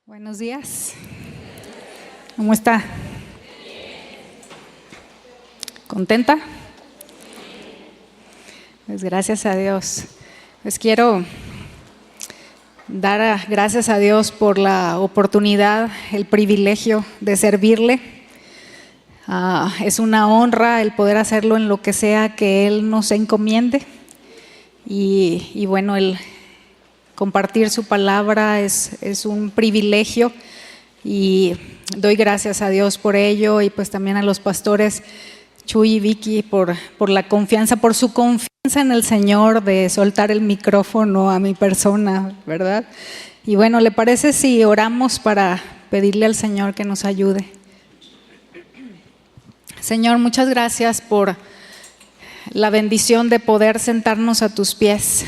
Buenos días. ¿Cómo está? ¿Contenta? Pues gracias a Dios. Pues quiero dar gracias a Dios por la oportunidad, el privilegio de servirle. Es una honra el poder hacerlo en lo que sea que Él nos encomiende. Y bueno, el compartir su palabra es un privilegio y doy gracias a Dios por ello, y pues también a los pastores Chuy y Vicky por la confianza, por su confianza en el Señor de soltar el micrófono a mi persona, ¿verdad? Y bueno, ¿le parece si oramos para pedirle al Señor que nos ayude? Señor, muchas gracias por la bendición de poder sentarnos a tus pies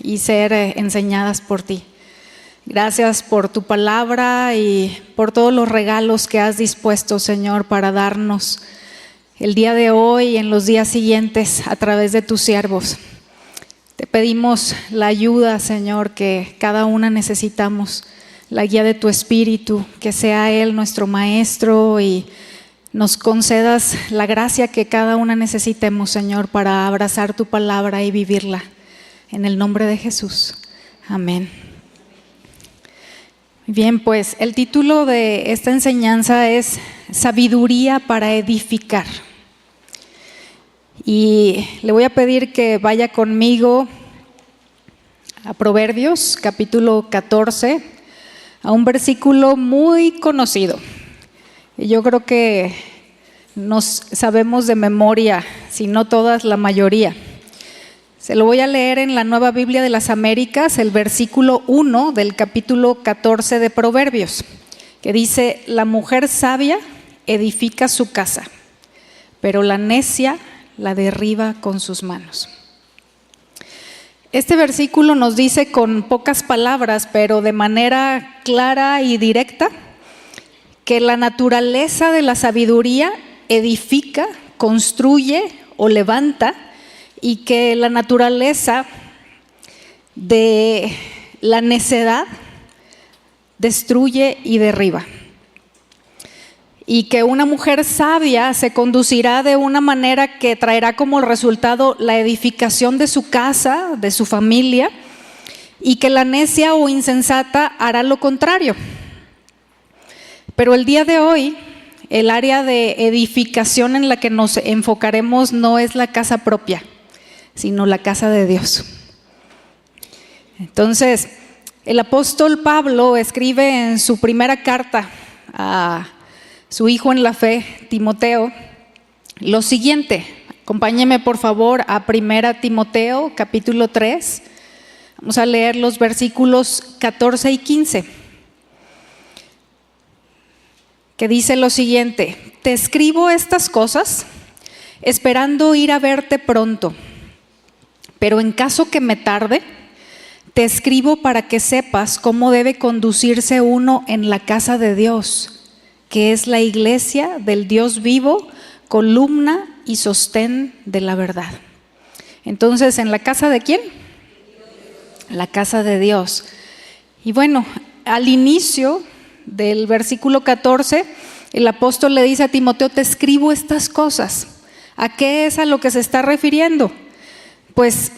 y ser enseñadas por ti. Gracias por tu palabra y por todos los regalos que has dispuesto, Señor, para darnos el día de hoy y en los días siguientes a través de tus siervos. Te pedimos la ayuda, Señor, que cada una necesitamos, la guía de tu Espíritu, que sea Él nuestro Maestro y nos concedas la gracia que cada una necesitemos, Señor, para abrazar tu palabra y vivirla. En el nombre de Jesús. Amén. Bien, pues el título de esta enseñanza es Sabiduría para edificar. Y le voy a pedir que vaya conmigo a Proverbios, capítulo 14, a un versículo muy conocido. Y yo creo que nos sabemos de memoria, si no todas, la mayoría. Se lo voy a leer en la Nueva Biblia de las Américas, el versículo 1 del capítulo 14 de Proverbios, que dice: la mujer sabia edifica su casa, pero la necia la derriba con sus manos. Este versículo nos dice con pocas palabras, pero de manera clara y directa, que la naturaleza de la sabiduría edifica, construye o levanta, y que la naturaleza de la necedad destruye y derriba. Y que una mujer sabia se conducirá de una manera que traerá como resultado la edificación de su casa, de su familia, y que la necia o insensata hará lo contrario. Pero el día de hoy, el área de edificación en la que nos enfocaremos no es la casa propia, sino la casa de Dios. Entonces, el apóstol Pablo escribe en su primera carta a su hijo en la fe, Timoteo, lo siguiente. Acompáñeme por favor a 1 Timoteo, capítulo 3. Vamos a leer los versículos 14 y 15. Que dice lo siguiente: te escribo estas cosas esperando ir a verte pronto. Pero en caso que me tarde, te escribo para que sepas cómo debe conducirse uno en la casa de Dios, que es la iglesia del Dios vivo, columna y sostén de la verdad. Entonces, ¿en la casa de quién? La casa de Dios. Y bueno, al inicio del versículo 14, el apóstol le dice a Timoteo: te escribo estas cosas. ¿A qué es a lo que se está refiriendo? Pues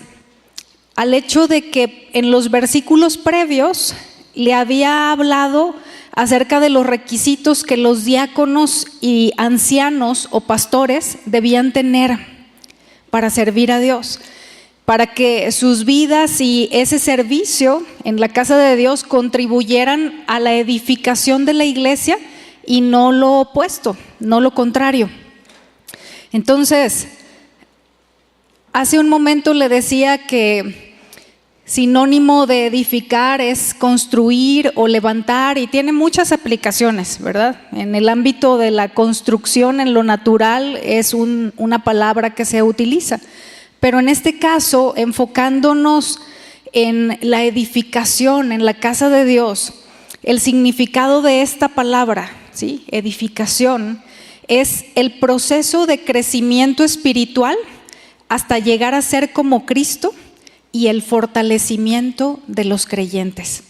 al hecho de que en los versículos previos le había hablado acerca de los requisitos que los diáconos y ancianos o pastores debían tener para servir a Dios, para que sus vidas y ese servicio en la casa de Dios contribuyeran a la edificación de la iglesia y no lo opuesto, no lo contrario. Entonces, hace un momento le decía que sinónimo de edificar es construir o levantar, y tiene muchas aplicaciones, ¿verdad? En el ámbito de la construcción, en lo natural, es una palabra que se utiliza. Pero en este caso, enfocándonos en la edificación, en la casa de Dios, el significado de esta palabra, ¿sí? Edificación, es el proceso de crecimiento espiritual hasta llegar a ser como Cristo y el fortalecimiento de los creyentes.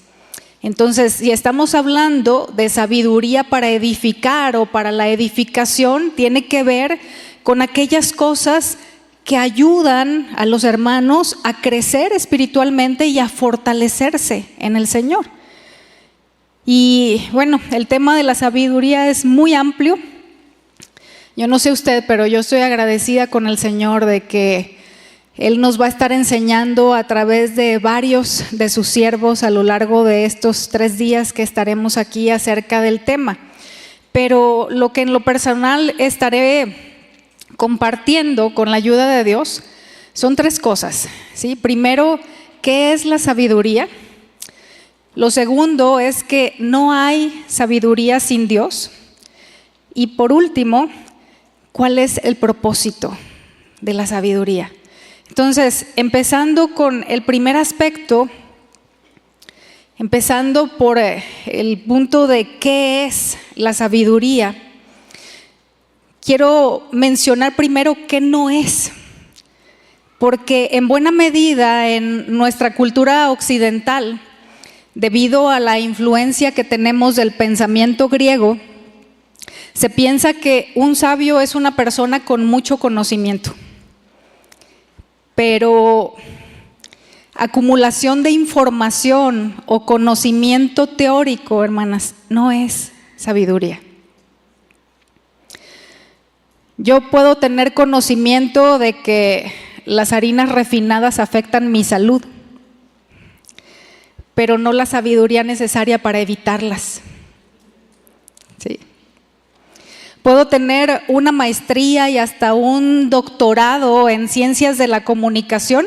Entonces, si estamos hablando de sabiduría para edificar o para la edificación, tiene que ver con aquellas cosas que ayudan a los hermanos a crecer espiritualmente y a fortalecerse en el Señor. Y bueno, el tema de la sabiduría es muy amplio. Yo no sé usted, pero yo estoy agradecida con el Señor de que Él nos va a estar enseñando a través de varios de sus siervos a lo largo de estos 3 días que estaremos aquí acerca del tema. Pero lo que en lo personal estaré compartiendo con la ayuda de Dios son 3 cosas, ¿sí? Primero, ¿qué es la sabiduría? Lo segundo es que no hay sabiduría sin Dios. Y por último, ¿cuál es el propósito de la sabiduría? Entonces, empezando con el primer aspecto, empezando por el punto de qué es la sabiduría, quiero mencionar primero qué no es, porque en buena medida en nuestra cultura occidental, debido a la influencia que tenemos del pensamiento griego, se piensa que un sabio es una persona con mucho conocimiento. Pero acumulación de información o conocimiento teórico, hermanas, no es sabiduría. Yo puedo tener conocimiento de que las harinas refinadas afectan mi salud, pero no la sabiduría necesaria para evitarlas. Sí. Puedo tener una maestría y hasta un doctorado en ciencias de la comunicación,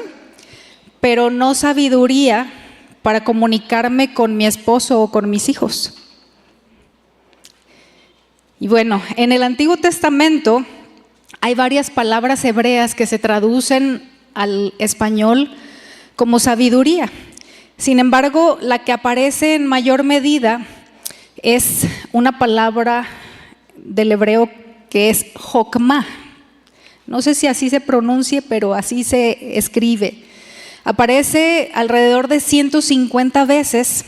pero no sabiduría para comunicarme con mi esposo o con mis hijos. Y bueno, en el Antiguo Testamento hay varias palabras hebreas que se traducen al español como sabiduría. Sin embargo, la que aparece en mayor medida es una palabra del hebreo que es jokmah. No sé si así se pronuncie, pero así se escribe. Aparece alrededor de 150 veces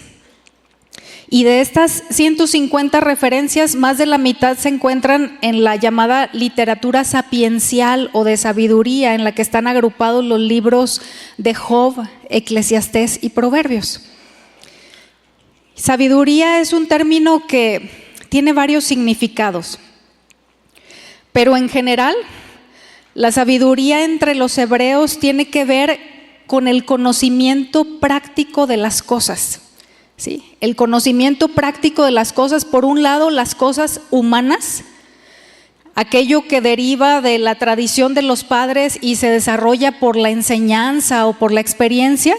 y de estas 150 referencias, más de la mitad se encuentran en la llamada literatura sapiencial o de sabiduría, en la que están agrupados los libros de Job, Eclesiastés y Proverbios. Sabiduría es un término que tiene varios significados, pero en general la sabiduría entre los hebreos tiene que ver con el conocimiento práctico de las cosas, ¿sí? El conocimiento práctico de las cosas, por un lado las cosas humanas, aquello que deriva de la tradición de los padres y se desarrolla por la enseñanza o por la experiencia,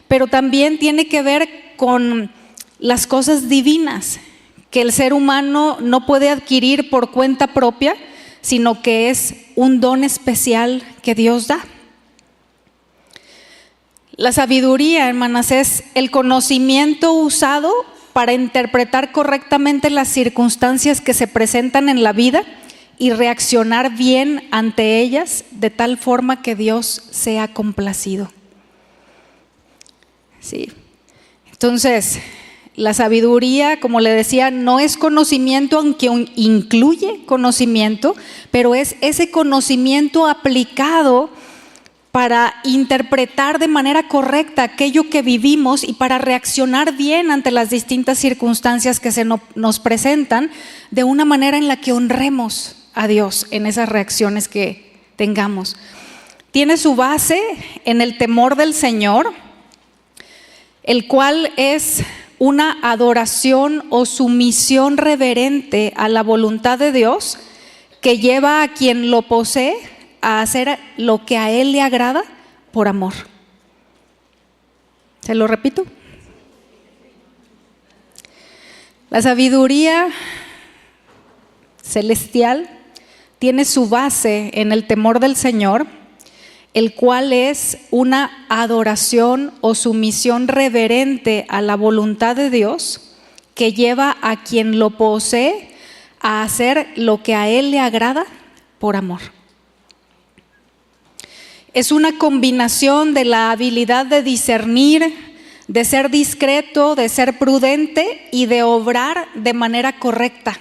pero también tiene que ver con las cosas divinas, que el ser humano no puede adquirir por cuenta propia, sino que es un don especial que Dios da. La sabiduría, hermanas, es el conocimiento usado para interpretar correctamente las circunstancias que se presentan en la vida y reaccionar bien ante ellas de tal forma que Dios sea complacido. Sí. Entonces, la sabiduría, como le decía, no es conocimiento, aunque incluye conocimiento, pero es ese conocimiento aplicado para interpretar de manera correcta aquello que vivimos y para reaccionar bien ante las distintas circunstancias que se nos presentan, de una manera en la que honremos a Dios en esas reacciones que tengamos. Tiene su base en el temor del Señor, el cual es una adoración o sumisión reverente a la voluntad de Dios que lleva a quien lo posee a hacer lo que a Él le agrada por amor. ¿Se lo repito? La sabiduría celestial tiene su base en el temor del Señor, el cual es una adoración o sumisión reverente a la voluntad de Dios que lleva a quien lo posee a hacer lo que a Él le agrada por amor. Es una combinación de la habilidad de discernir, de ser discreto, de ser prudente y de obrar de manera correcta.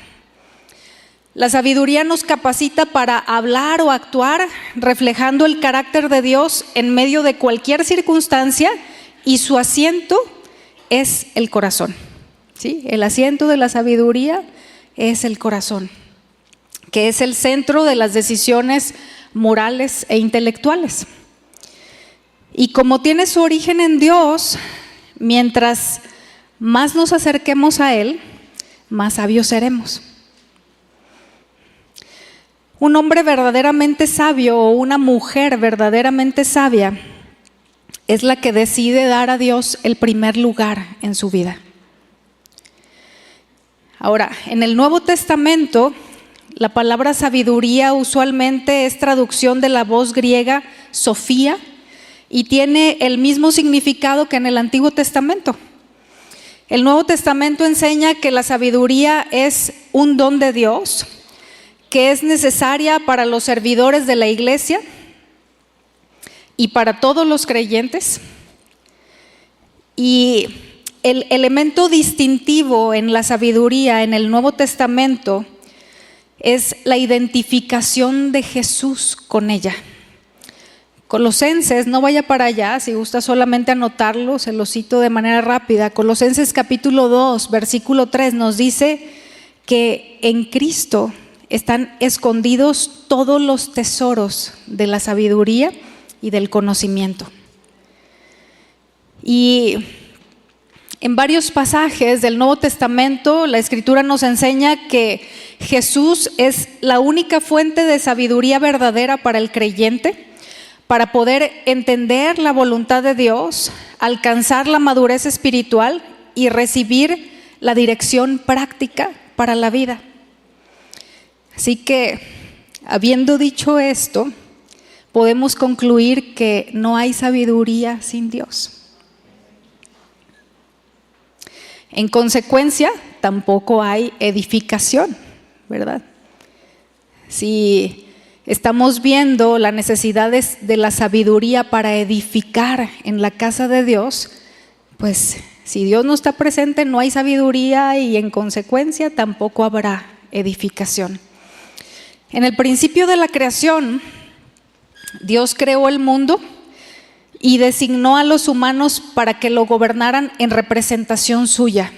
La sabiduría nos capacita para hablar o actuar reflejando el carácter de Dios en medio de cualquier circunstancia, y su asiento es el corazón. ¿Sí? El asiento de la sabiduría es el corazón, que es el centro de las decisiones morales e intelectuales. Y como tiene su origen en Dios, mientras más nos acerquemos a Él, más sabios seremos. Un hombre verdaderamente sabio o una mujer verdaderamente sabia es la que decide dar a Dios el primer lugar en su vida. Ahora, en el Nuevo Testamento, la palabra sabiduría usualmente es traducción de la voz griega Sofía y tiene el mismo significado que en el Antiguo Testamento. El Nuevo Testamento enseña que la sabiduría es un don de Dios, que es necesaria para los servidores de la iglesia y para todos los creyentes. Y el elemento distintivo en la sabiduría en el Nuevo Testamento es la identificación de Jesús con ella. Colosenses, no vaya para allá, si gusta solamente anotarlo, se lo cito de manera rápida. Colosenses capítulo 2, versículo 3 nos dice que en Cristo están escondidos todos los tesoros de la sabiduría y del conocimiento. Y en varios pasajes del Nuevo Testamento, la Escritura nos enseña que Jesús es la única fuente de sabiduría verdadera para el creyente, para poder entender la voluntad de Dios, alcanzar la madurez espiritual y recibir la dirección práctica para la vida. Así que, habiendo dicho esto, podemos concluir que no hay sabiduría sin Dios. En consecuencia, tampoco hay edificación, ¿verdad? Si estamos viendo la necesidad de la sabiduría para edificar en la casa de Dios, pues si Dios no está presente, no hay sabiduría y en consecuencia tampoco habrá edificación. En el principio de la creación, Dios creó el mundo y designó a los humanos para que lo gobernaran en representación suya,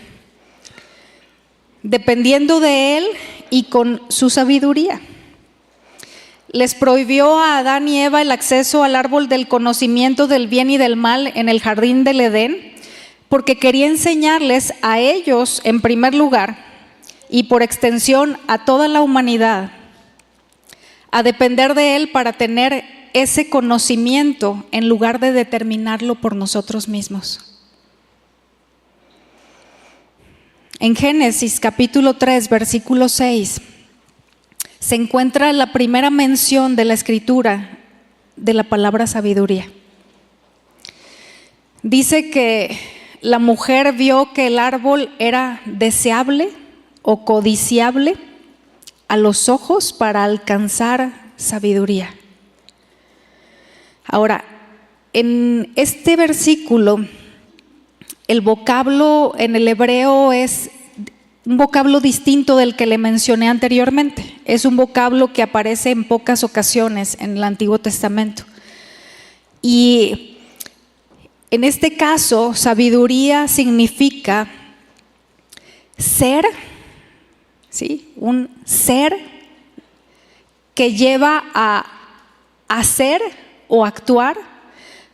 dependiendo de Él y con su sabiduría. Les prohibió a Adán y Eva el acceso al árbol del conocimiento del bien y del mal en el jardín del Edén, porque quería enseñarles a ellos en primer lugar y por extensión a toda la humanidad a depender de Él para tener ese conocimiento en lugar de determinarlo por nosotros mismos. En Génesis capítulo 3, versículo 6, se encuentra la primera mención de la Escritura de la palabra sabiduría. Dice que la mujer vio que el árbol era deseable o codiciable a los ojos para alcanzar sabiduría. Ahora, en este versículo, el vocablo en el hebreo es un vocablo distinto del que le mencioné anteriormente. Es un vocablo que aparece en pocas ocasiones en el Antiguo Testamento. Y en este caso, sabiduría significa ser, ¿sí? Un ser que lleva a hacer o actuar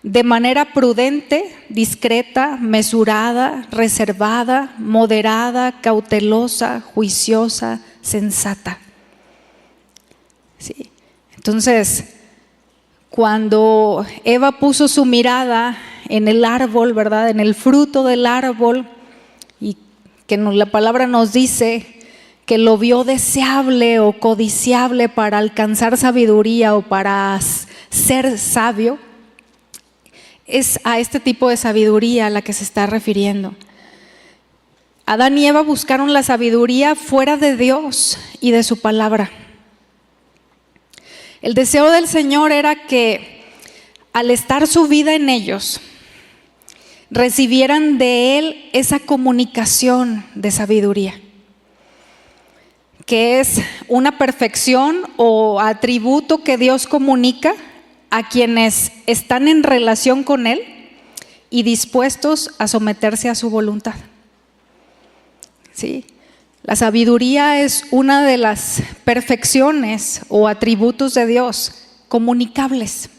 de manera prudente, discreta, mesurada, reservada, moderada, cautelosa, juiciosa, sensata. ¿Sí? Entonces, cuando Eva puso su mirada en el árbol, ¿verdad? En el fruto del árbol, y que la palabra nos dice que lo vio deseable o codiciable para alcanzar sabiduría o para ser sabio, es a este tipo de sabiduría a la que se está refiriendo. Adán y Eva buscaron la sabiduría fuera de Dios y de su palabra. El deseo del Señor era que al estar su vida en ellos, recibieran de Él esa comunicación de sabiduría, que es una perfección o atributo que Dios comunica a quienes están en relación con Él y dispuestos a someterse a su voluntad. ¿Sí? La sabiduría es una de las perfecciones o atributos de Dios comunicables.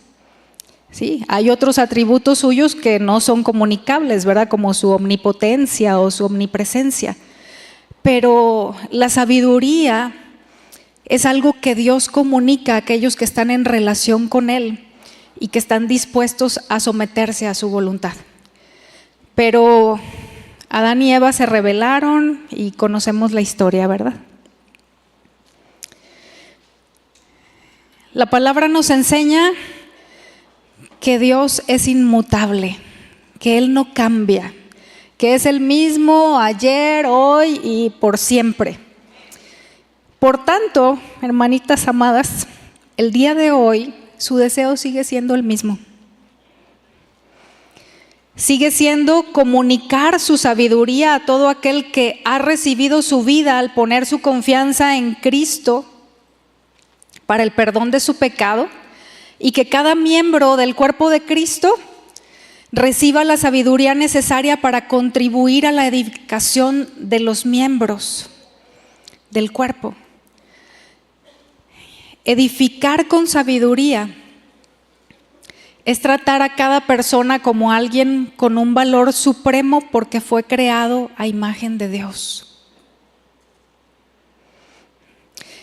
¿Sí? Hay otros atributos suyos que no son comunicables, ¿verdad? Como su omnipotencia o su omnipresencia. Pero la sabiduría es algo que Dios comunica a aquellos que están en relación con Él y que están dispuestos a someterse a su voluntad. Pero Adán y Eva se rebelaron y conocemos la historia, ¿verdad? La palabra nos enseña que Dios es inmutable, que Él no cambia, que es el mismo ayer, hoy y por siempre. Por tanto, hermanitas amadas, el día de hoy su deseo sigue siendo el mismo. Sigue siendo comunicar su sabiduría a todo aquel que ha recibido su vida al poner su confianza en Cristo para el perdón de su pecado, y que cada miembro del cuerpo de Cristo reciba la sabiduría necesaria para contribuir a la edificación de los miembros del cuerpo. Edificar con sabiduría es tratar a cada persona como alguien con un valor supremo porque fue creado a imagen de Dios.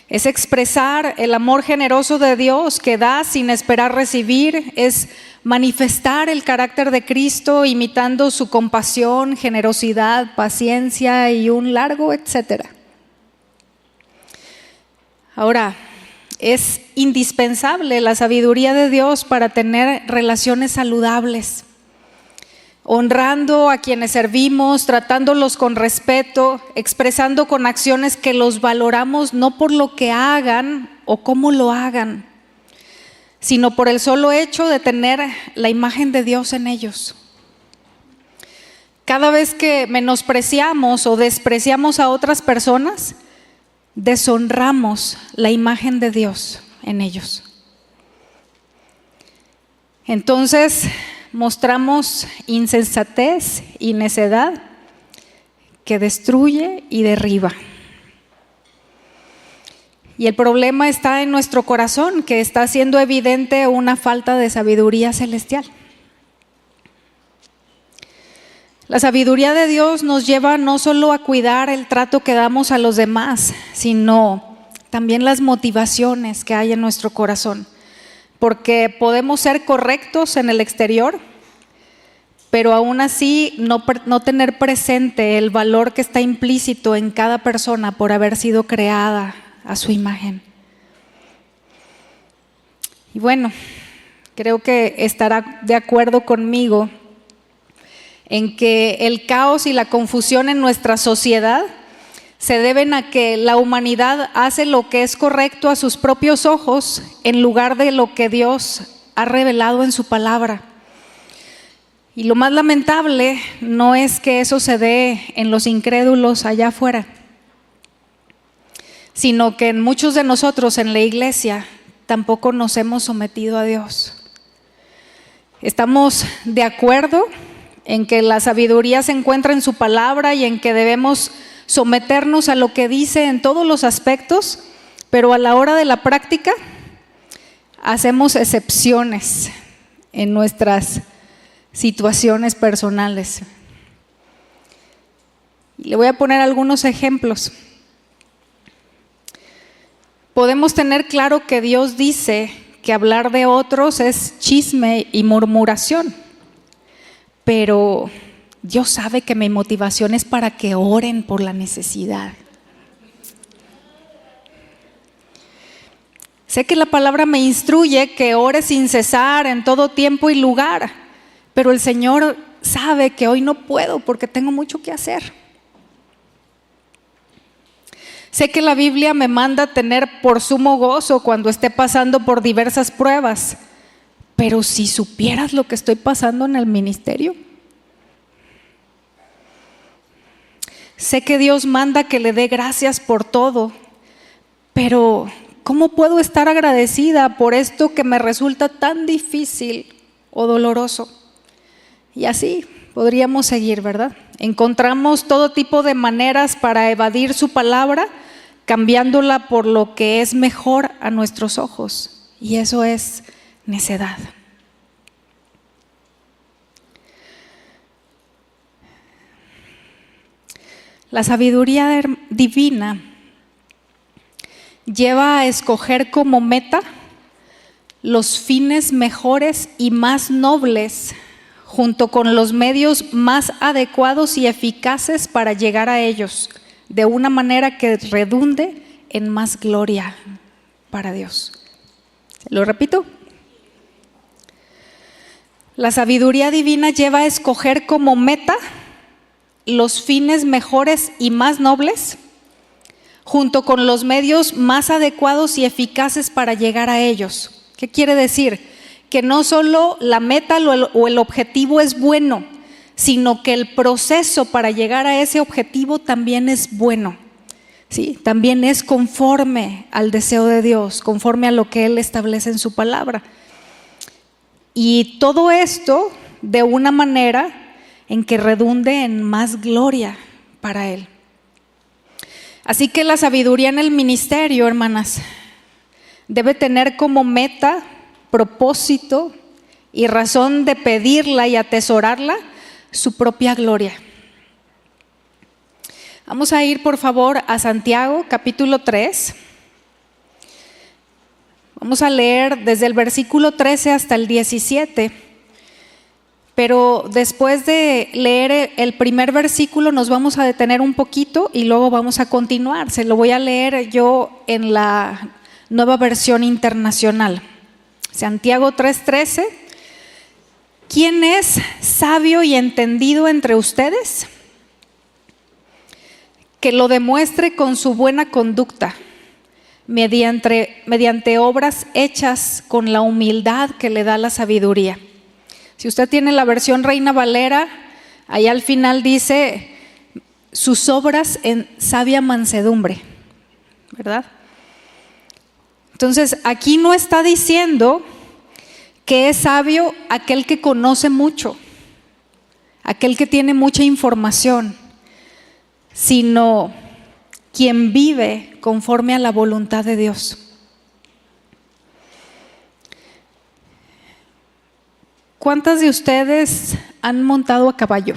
Es expresar el amor generoso de Dios que da sin esperar recibir, es manifestar el carácter de Cristo imitando su compasión, generosidad, paciencia y un largo etcétera. Ahora, es indispensable la sabiduría de Dios para tener relaciones saludables, honrando a quienes servimos, tratándolos con respeto, expresando con acciones que los valoramos no por lo que hagan o cómo lo hagan, sino por el solo hecho de tener la imagen de Dios en ellos. Cada vez que menospreciamos o despreciamos a otras personas, deshonramos la imagen de Dios en ellos. Entonces, mostramos insensatez y necedad que destruye y derriba. Y el problema está en nuestro corazón, que está haciendo evidente una falta de sabiduría celestial. La sabiduría de Dios nos lleva no solo a cuidar el trato que damos a los demás, sino también las motivaciones que hay en nuestro corazón. Porque podemos ser correctos en el exterior, pero aún así no tener presente el valor que está implícito en cada persona por haber sido creada a su imagen. Y bueno, creo que estará de acuerdo conmigo en que el caos y la confusión en nuestra sociedad se deben a que la humanidad hace lo que es correcto a sus propios ojos en lugar de lo que Dios ha revelado en su palabra. Y lo más lamentable no es que eso se dé en los incrédulos allá afuera, sino que en muchos de nosotros en la iglesia tampoco nos hemos sometido a Dios. Estamos de acuerdo en que la sabiduría se encuentra en su palabra y en que debemos someternos a lo que dice en todos los aspectos, pero a la hora de la práctica hacemos excepciones en nuestras situaciones personales. Le voy a poner algunos ejemplos. Podemos tener claro que Dios dice que hablar de otros es chisme y murmuración, pero Dios sabe que mi motivación es para que oren por la necesidad. Sé que la palabra me instruye que ore sin cesar en todo tiempo y lugar, pero el Señor sabe que hoy no puedo porque tengo mucho que hacer. Sé que la Biblia me manda tener por sumo gozo cuando esté pasando por diversas pruebas, pero si supieras lo que estoy pasando en el ministerio, sé que Dios manda que le dé gracias por todo, pero ¿cómo puedo estar agradecida por esto que me resulta tan difícil o doloroso? Y así podríamos seguir, ¿verdad? Encontramos todo tipo de maneras para evadir su palabra, cambiándola por lo que es mejor a nuestros ojos, y eso es necedad. La sabiduría divina lleva a escoger como meta los fines mejores y más nobles, junto con los medios más adecuados y eficaces para llegar a ellos, de una manera que redunde en más gloria para Dios. ¿Lo repito? La sabiduría divina lleva a escoger como meta los fines mejores y más nobles, junto con los medios más adecuados y eficaces para llegar a ellos. ¿Qué quiere decir? Que no solo la meta o el objetivo es bueno, sino que el proceso para llegar a ese objetivo también es bueno, ¿sí? También es conforme al deseo de Dios, conforme a lo que Él establece en su palabra. Y todo esto de una manera en que redunde en más gloria para Él. Así que la sabiduría en el ministerio, hermanas, debe tener como meta, propósito y razón de pedirla y atesorarla su propia gloria. Vamos a ir, por favor, a Santiago, capítulo 3. Vamos a leer desde el versículo 13 hasta el 17. Pero después de leer el primer versículo nos vamos a detener un poquito y luego vamos a continuar. Se lo voy a leer yo en la Nueva Versión Internacional. Santiago 3:13. ¿Quién es sabio y entendido entre ustedes? Que lo demuestre con su buena conducta, mediante obras hechas con la humildad que le da la sabiduría. Si usted tiene la versión Reina Valera, ahí al final dice sus obras en sabia mansedumbre, ¿verdad? Entonces, aquí no está diciendo que es sabio aquel que conoce mucho, aquel que tiene mucha información, sino quien vive conforme a la voluntad de Dios. ¿Cuántas de ustedes han montado a caballo?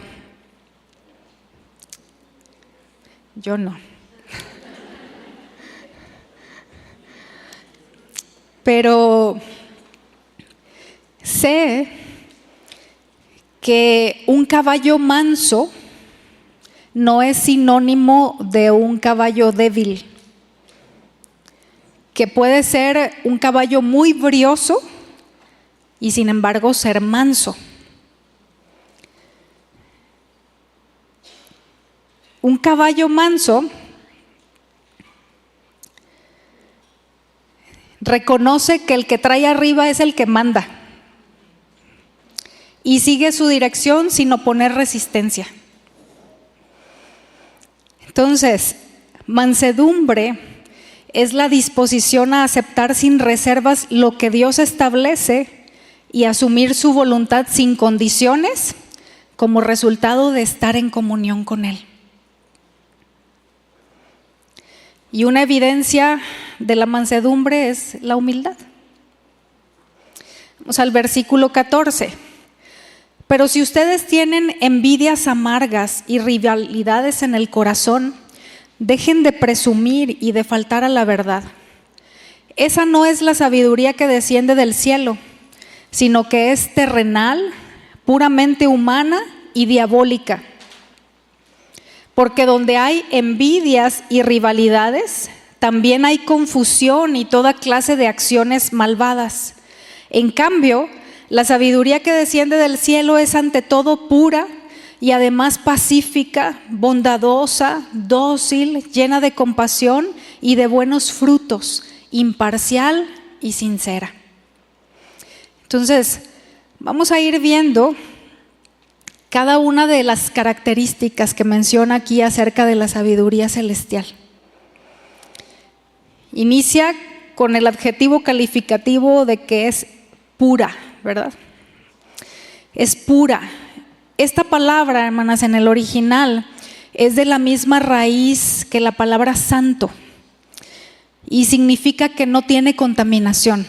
Yo no. Pero sé que un caballo manso no es sinónimo de un caballo débil, que puede ser un caballo muy brioso y sin embargo ser manso. Un caballo manso reconoce que el que trae arriba es el que manda y sigue su dirección sin oponer resistencia. Entonces, mansedumbre es la disposición a aceptar sin reservas lo que Dios establece y asumir su voluntad sin condiciones como resultado de estar en comunión con Él. Y una evidencia de la mansedumbre es la humildad. Vamos al versículo 14. Pero si ustedes tienen envidias amargas y rivalidades en el corazón, dejen de presumir y de faltar a la verdad. Esa no es la sabiduría que desciende del cielo, sino que es terrenal, puramente humana y diabólica. Porque donde hay envidias y rivalidades, también hay confusión y toda clase de acciones malvadas. En cambio, la sabiduría que desciende del cielo es ante todo pura y además pacífica, bondadosa, dócil, llena de compasión y de buenos frutos, imparcial y sincera. Entonces, vamos a ir viendo cada una de las características que menciona aquí acerca de la sabiduría celestial. Inicia con el adjetivo calificativo de que es pura, ¿verdad? Es pura. Esta palabra, hermanas, en el original es de la misma raíz que la palabra santo y significa que no tiene contaminación.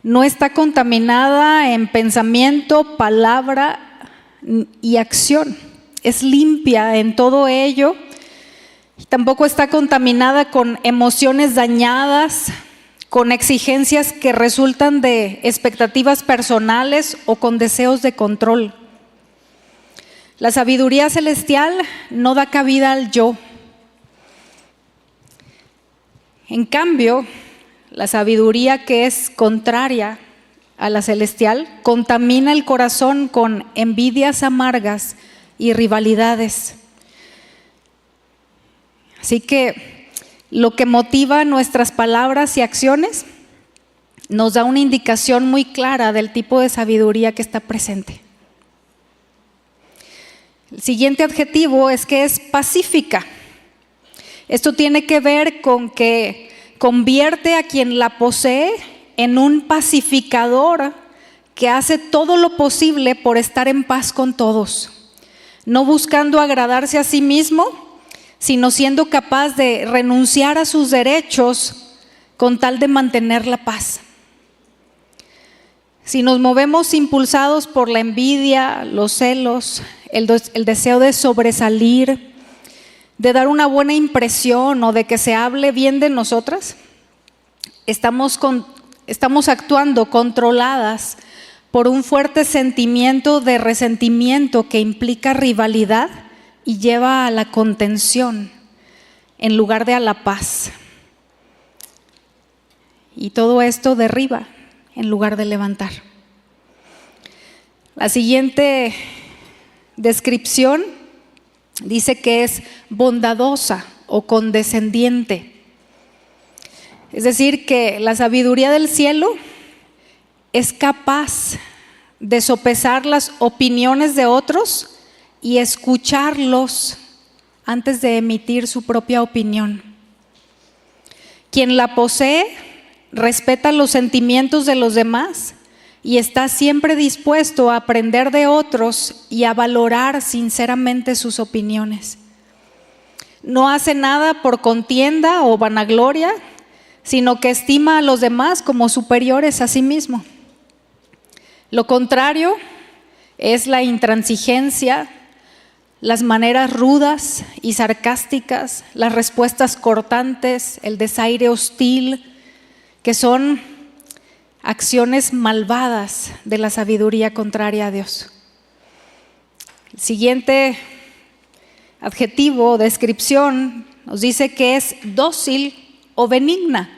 No está contaminada en pensamiento, palabra y acción. Es limpia en todo ello. Tampoco está contaminada con emociones dañadas, con exigencias que resultan de expectativas personales o con deseos de control. La sabiduría celestial no da cabida al yo. En cambio, la sabiduría que es contraria a la celestial contamina el corazón con envidias amargas y rivalidades. Así que lo que motiva nuestras palabras y acciones nos da una indicación muy clara del tipo de sabiduría que está presente. El siguiente adjetivo es que es pacífica. Esto tiene que ver con que convierte a quien la posee en un pacificador que hace todo lo posible por estar en paz con todos, no buscando agradarse a sí mismo, sino siendo capaz de renunciar a sus derechos con tal de mantener la paz. Si nos movemos impulsados por la envidia, los celos, el deseo de sobresalir, de dar una buena impresión o de que se hable bien de nosotras, estamos actuando controladas por un fuerte sentimiento de resentimiento que implica rivalidad y lleva a la contención en lugar de a la paz. Y todo esto derriba en lugar de levantar. La siguiente descripción dice que es bondadosa o condescendiente. Es decir, que la sabiduría del cielo es capaz de sopesar las opiniones de otros y escucharlos antes de emitir su propia opinión. Quien la posee respeta los sentimientos de los demás y está siempre dispuesto a aprender de otros y a valorar sinceramente sus opiniones. No hace nada por contienda o vanagloria, sino que estima a los demás como superiores a sí mismo. Lo contrario es la intransigencia, las maneras rudas y sarcásticas, las respuestas cortantes, el desaire hostil, que son acciones malvadas de la sabiduría contraria a Dios. El siguiente adjetivo o descripción nos dice que es dócil o benigna.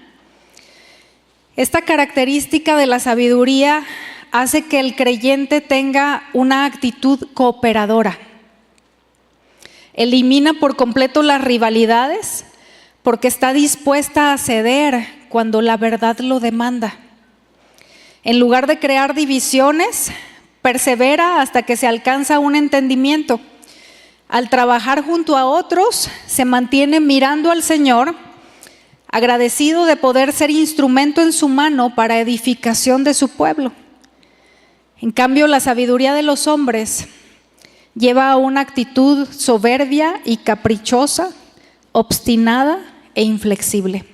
Esta característica de la sabiduría hace que el creyente tenga una actitud cooperadora. Elimina por completo las rivalidades porque está dispuesta a ceder cuando la verdad lo demanda. En lugar de crear divisiones, persevera hasta que se alcanza un entendimiento. Al trabajar junto a otros, se mantiene mirando al Señor, agradecido de poder ser instrumento en su mano para edificación de su pueblo. En cambio, la sabiduría de los hombres lleva a una actitud soberbia y caprichosa, obstinada e inflexible.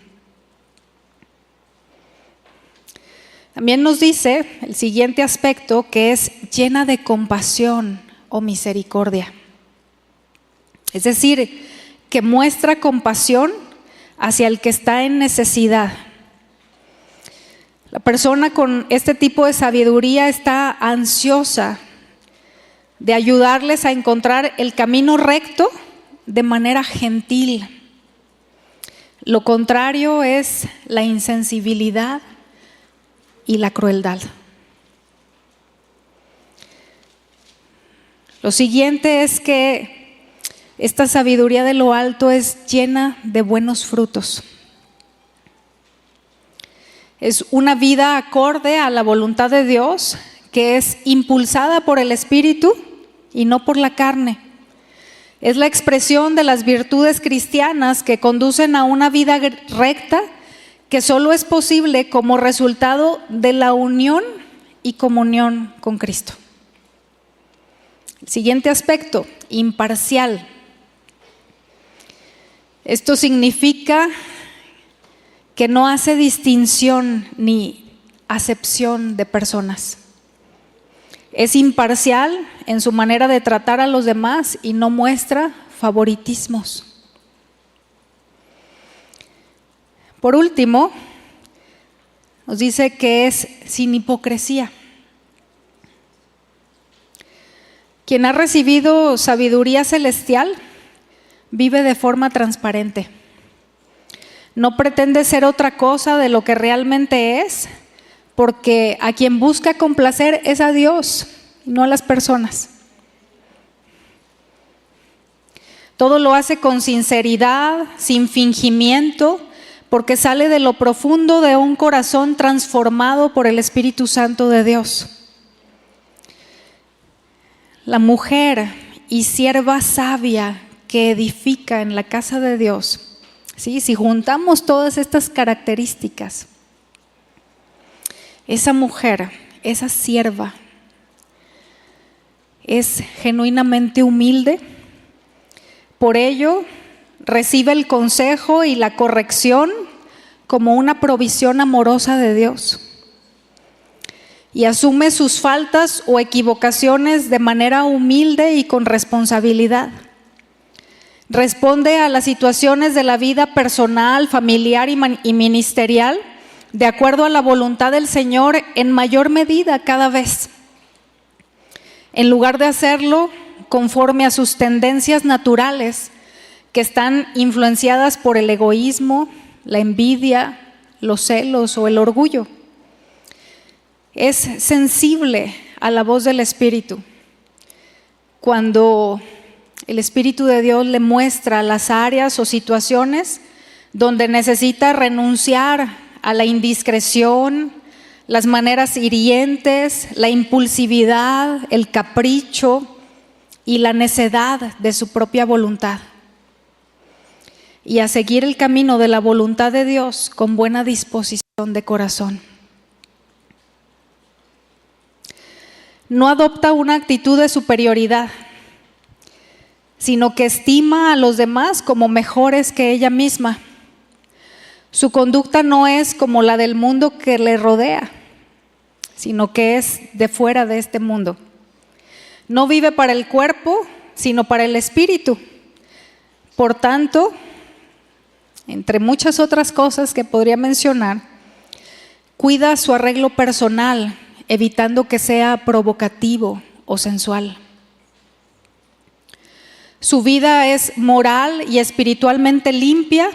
También nos dice el siguiente aspecto que es llena de compasión o misericordia. Es decir, que muestra compasión hacia el que está en necesidad. La persona con este tipo de sabiduría está ansiosa de ayudarles a encontrar el camino recto de manera gentil. Lo contrario es la insensibilidad y la crueldad. Lo siguiente es que esta sabiduría de lo alto es llena de buenos frutos. Es una vida acorde a la voluntad de Dios, que es impulsada por el Espíritu y no por la carne. Es la expresión de las virtudes cristianas que conducen a una vida recta que solo es posible como resultado de la unión y comunión con Cristo. El siguiente aspecto, imparcial. Esto significa que no hace distinción ni acepción de personas. Es imparcial en su manera de tratar a los demás y no muestra favoritismos. Por último, nos dice que es sin hipocresía. Quien ha recibido sabiduría celestial vive de forma transparente. No pretende ser otra cosa de lo que realmente es, porque a quien busca complacer es a Dios, no a las personas. Todo lo hace con sinceridad, sin fingimiento, porque sale de lo profundo de un corazón transformado por el Espíritu Santo de Dios. La mujer y sierva sabia que edifica en la casa de Dios, ¿sí? Si juntamos todas estas características, esa mujer, esa sierva, es genuinamente humilde, por ello recibe el consejo y la corrección como una provisión amorosa de Dios y asume sus faltas o equivocaciones de manera humilde y con responsabilidad. Responde a las situaciones de la vida personal, familiar y ministerial de acuerdo a la voluntad del Señor en mayor medida cada vez. En lugar de hacerlo conforme a sus tendencias naturales que están influenciadas por el egoísmo, la envidia, los celos o el orgullo. Es sensible a la voz del Espíritu. Cuando el Espíritu de Dios le muestra las áreas o situaciones donde necesita renunciar a la indiscreción, las maneras hirientes, la impulsividad, el capricho y la necedad de su propia voluntad, y a seguir el camino de la voluntad de Dios con buena disposición de corazón. No adopta una actitud de superioridad, sino que estima a los demás como mejores que ella misma. Su conducta no es como la del mundo que le rodea, sino que es de fuera de este mundo. No vive para el cuerpo, sino para el espíritu. Por tanto, entre muchas otras cosas que podría mencionar, cuida su arreglo personal, evitando que sea provocativo o sensual. Su vida es moral y espiritualmente limpia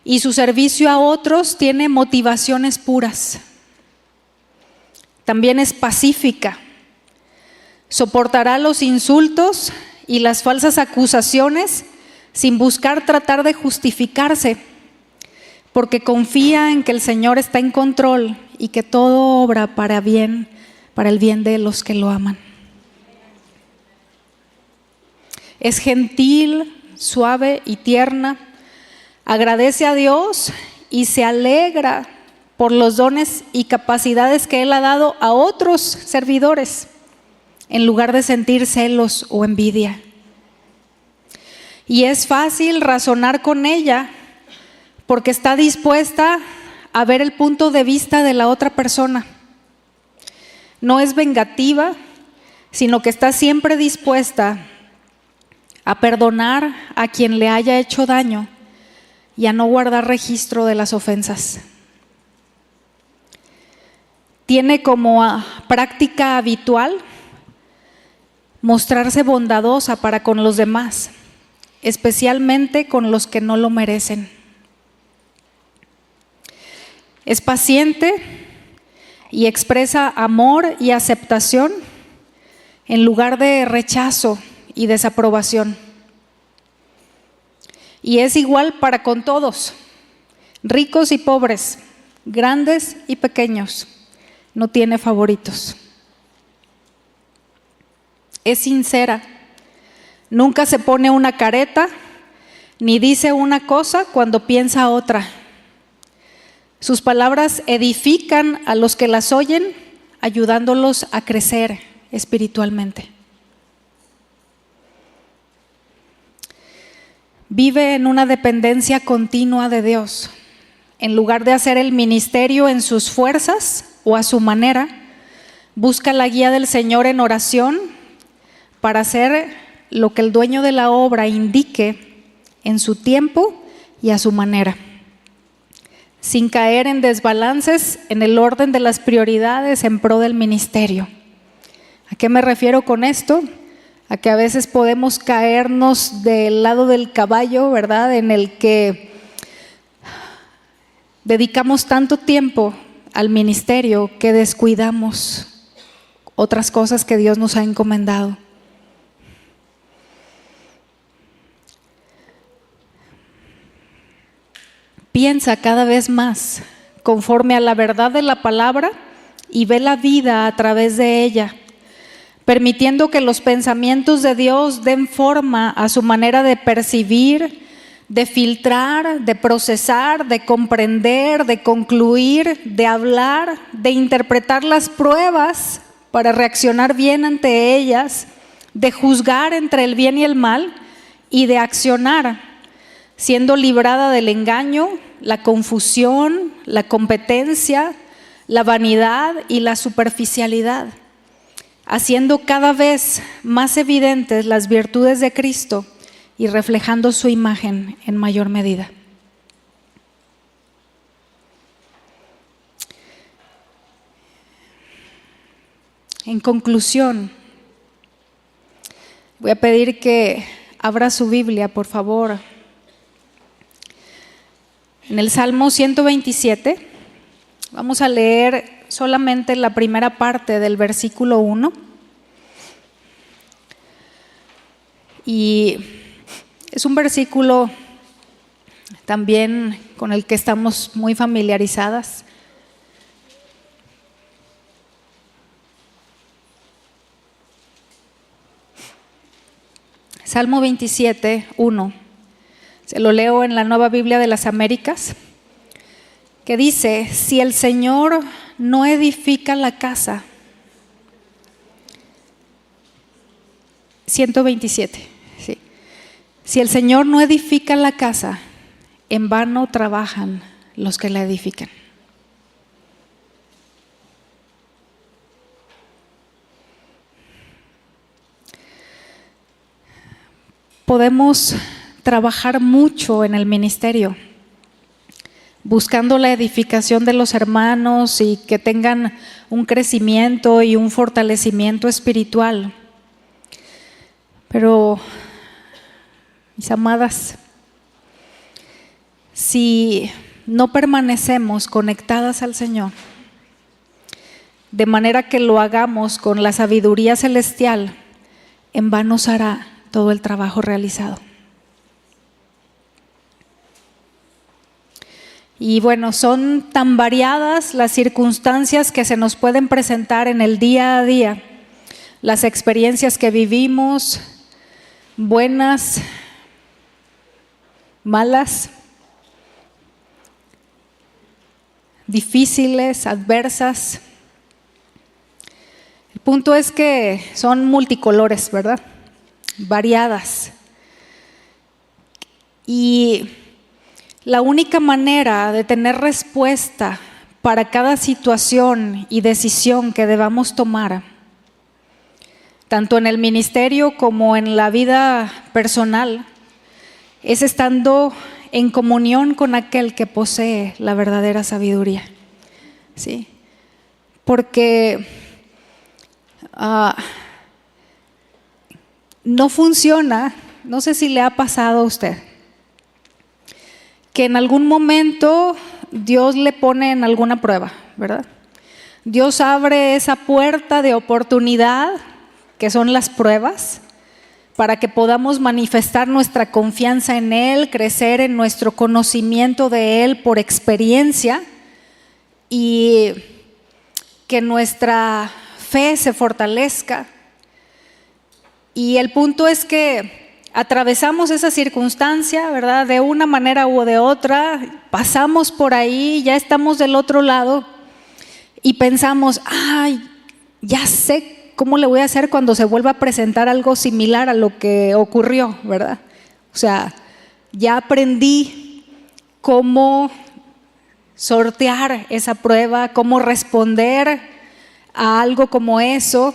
y su servicio a otros tiene motivaciones puras. También es pacífica. Soportará los insultos y las falsas acusaciones sin buscar tratar de justificarse, porque confía en que el Señor está en control y que todo obra para el bien de los que lo aman. Es gentil, suave y tierna, agradece a Dios y se alegra por los dones y capacidades que Él ha dado a otros servidores, en lugar de sentir celos o envidia. Y es fácil razonar con ella porque está dispuesta a ver el punto de vista de la otra persona. No es vengativa, sino que está siempre dispuesta a perdonar a quien le haya hecho daño y a no guardar registro de las ofensas. Tiene como práctica habitual mostrarse bondadosa para con los demás, especialmente con los que no lo merecen. Es paciente y expresa amor y aceptación en lugar de rechazo y desaprobación. Y es igual para con todos, ricos y pobres, grandes y pequeños. No tiene favoritos. Es sincera. Nunca se pone una careta, ni dice una cosa cuando piensa otra. Sus palabras edifican a los que las oyen, ayudándolos a crecer espiritualmente. Vive en una dependencia continua de Dios. En lugar de hacer el ministerio en sus fuerzas o a su manera, busca la guía del Señor en oración para hacer lo que el dueño de la obra indique en su tiempo y a su manera, sin caer en desbalances en el orden de las prioridades en pro del ministerio. ¿A qué me refiero con esto? A que a veces podemos caernos del lado del caballo, ¿verdad?, en el que dedicamos tanto tiempo al ministerio que descuidamos otras cosas que Dios nos ha encomendado. Piensa cada vez más conforme a la verdad de la palabra y ve la vida a través de ella, permitiendo que los pensamientos de Dios den forma a su manera de percibir, de filtrar, de procesar, de comprender, de concluir, de hablar, de interpretar las pruebas para reaccionar bien ante ellas, de juzgar entre el bien y el mal y de accionar, siendo librada del engaño, la confusión, la competencia, la vanidad y la superficialidad, haciendo cada vez más evidentes las virtudes de Cristo y reflejando su imagen en mayor medida. En conclusión, voy a pedir que abra su Biblia, por favor, en el Salmo 127. Vamos a leer solamente la primera parte del versículo 1. Y es un versículo también con el que estamos muy familiarizadas. Salmo 27, 1. Se lo leo en la Nueva Biblia de las Américas, que dice: si el Señor no edifica la casa. 127, sí. Si el Señor no edifica la casa, en vano trabajan los que la edifican. Podemos trabajar mucho en el ministerio, buscando la edificación de los hermanos y que tengan un crecimiento y un fortalecimiento espiritual. Pero, mis amadas, si no permanecemos conectadas al Señor, de manera que lo hagamos con la sabiduría celestial, en vano será todo el trabajo realizado. Y bueno, son tan variadas las circunstancias que se nos pueden presentar en el día a día, las experiencias que vivimos, buenas, malas, difíciles, adversas. El punto es que son multicolores, ¿verdad? Variadas. Y la única manera de tener respuesta para cada situación y decisión que debamos tomar, tanto en el ministerio como en la vida personal, es estando en comunión con aquel que posee la verdadera sabiduría. ¿Sí? Porque no funciona, no sé si le ha pasado a usted, que en algún momento Dios le pone en alguna prueba, ¿verdad? Dios abre esa puerta de oportunidad, que son las pruebas, para que podamos manifestar nuestra confianza en Él, crecer en nuestro conocimiento de Él por experiencia, y que nuestra fe se fortalezca. Y el punto es que atravesamos esa circunstancia, ¿verdad? De una manera u de otra, pasamos por ahí, ya estamos del otro lado y pensamos, ay, ya sé cómo le voy a hacer cuando se vuelva a presentar algo similar a lo que ocurrió, ¿verdad? O sea, ya aprendí cómo sortear esa prueba, cómo responder a algo como eso,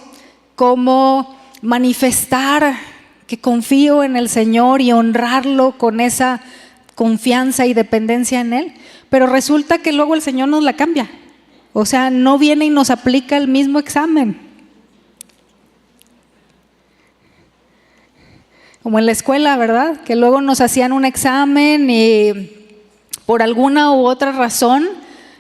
cómo manifestar que confío en el Señor y honrarlo con esa confianza y dependencia en Él. Pero resulta que luego el Señor nos la cambia. O sea, no viene y nos aplica el mismo examen. Como en la escuela, ¿verdad? Que luego nos hacían un examen y por alguna u otra razón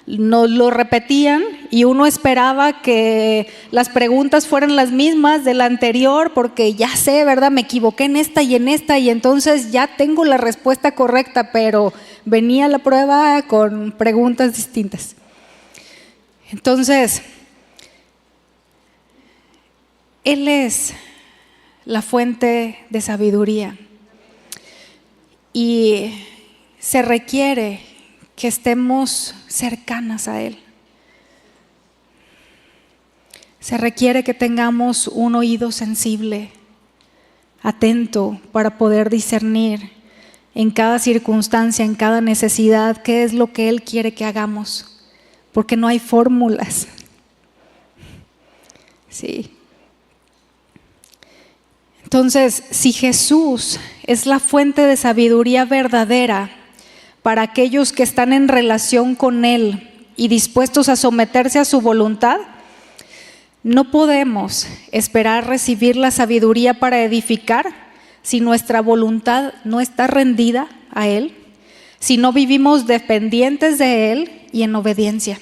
nos lo repetían y uno esperaba que las preguntas fueran las mismas de la anterior porque ya sé, ¿verdad? Me equivoqué en esta y entonces ya tengo la respuesta correcta, pero venía la prueba con preguntas distintas. Entonces, Él es la fuente de sabiduría y se requiere que estemos cercanas a Él. Se requiere que tengamos un oído sensible, atento, para poder discernir en cada circunstancia, en cada necesidad, qué es lo que Él quiere que hagamos, porque no hay fórmulas. Sí. Entonces, si Jesús es la fuente de sabiduría verdadera para aquellos que están en relación con Él y dispuestos a someterse a su voluntad, no podemos esperar recibir la sabiduría para edificar si nuestra voluntad no está rendida a Él, si no vivimos dependientes de Él y en obediencia.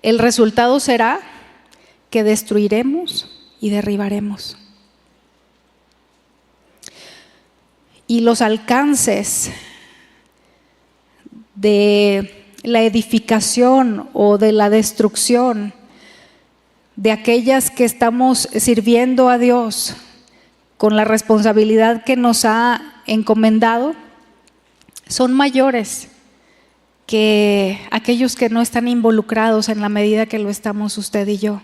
El resultado será que destruiremos y derribaremos. Y los alcances de la edificación o de la destrucción de aquellas que estamos sirviendo a Dios con la responsabilidad que nos ha encomendado son mayores que aquellos que no están involucrados en la medida que lo estamos usted y yo.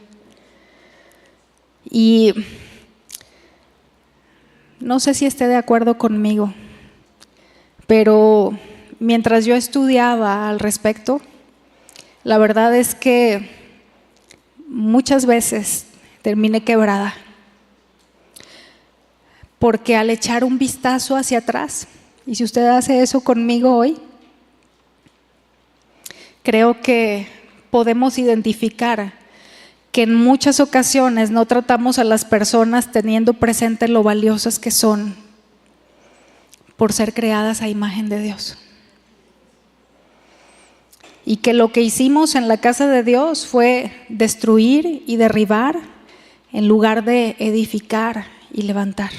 Y no sé si esté de acuerdo conmigo, pero mientras yo estudiaba al respecto, la verdad es que muchas veces terminé quebrada, porque al echar un vistazo hacia atrás, y si usted hace eso conmigo hoy, creo que podemos identificar que en muchas ocasiones no tratamos a las personas teniendo presente lo valiosas que son por ser creadas a imagen de Dios. Y que lo que hicimos en la casa de Dios fue destruir y derribar en lugar de edificar y levantar.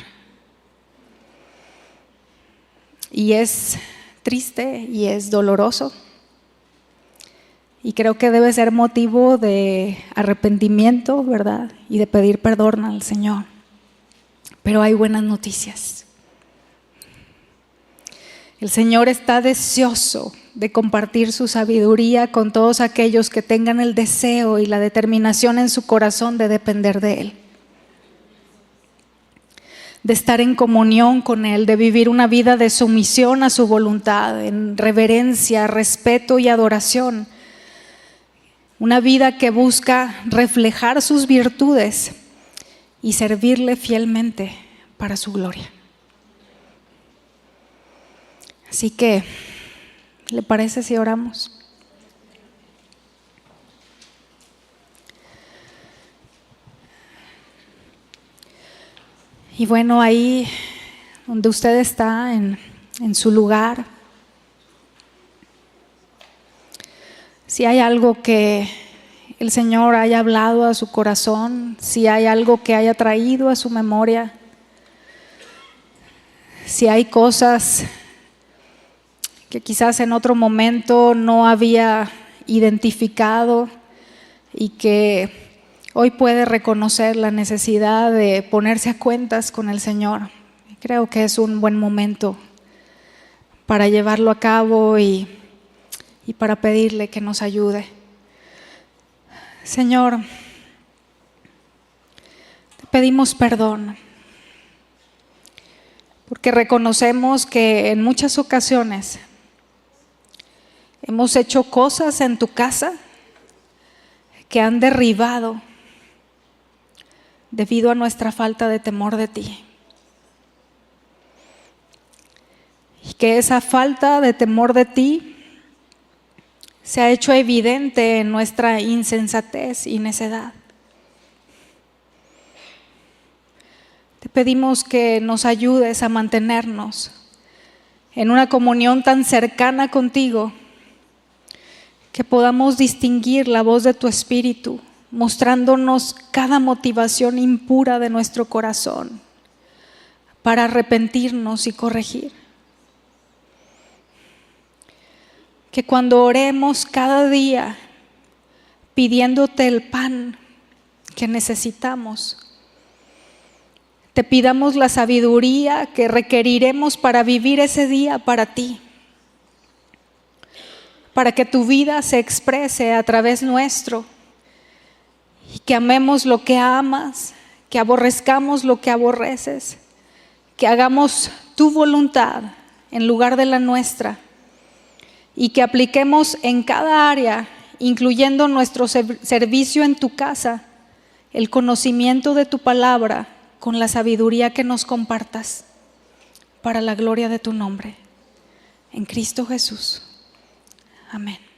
Y es triste y es doloroso. Y creo que debe ser motivo de arrepentimiento, ¿verdad? Y de pedir perdón al Señor. Pero hay buenas noticias. El Señor está deseoso de compartir su sabiduría con todos aquellos que tengan el deseo y la determinación en su corazón de depender de Él, de estar en comunión con Él, de vivir una vida de sumisión a su voluntad, en reverencia, respeto y adoración. Una vida que busca reflejar sus virtudes y servirle fielmente para su gloria. Así que, ¿le parece si oramos? Y bueno, ahí donde usted está, en su lugar, si hay algo que el Señor haya hablado a su corazón, si hay algo que haya traído a su memoria, si hay cosas que quizás en otro momento no había identificado y que hoy puede reconocer la necesidad de ponerse a cuentas con el Señor. Creo que es un buen momento para llevarlo a cabo y para pedirle que nos ayude. Señor, te pedimos perdón, porque reconocemos que en muchas ocasiones hemos hecho cosas en tu casa que han derribado debido a nuestra falta de temor de ti. Y que esa falta de temor de ti se ha hecho evidente en nuestra insensatez y necedad. Te pedimos que nos ayudes a mantenernos en una comunión tan cercana contigo, que podamos distinguir la voz de tu Espíritu, mostrándonos cada motivación impura de nuestro corazón para arrepentirnos y corregir. Que cuando oremos cada día pidiéndote el pan que necesitamos, te pidamos la sabiduría que requeriremos para vivir ese día para ti, para que tu vida se exprese a través nuestro y que amemos lo que amas, que aborrezcamos lo que aborreces, que hagamos tu voluntad en lugar de la nuestra y que apliquemos en cada área, incluyendo nuestro servicio en tu casa, el conocimiento de tu palabra con la sabiduría que nos compartas para la gloria de tu nombre. En Cristo Jesús. Amén.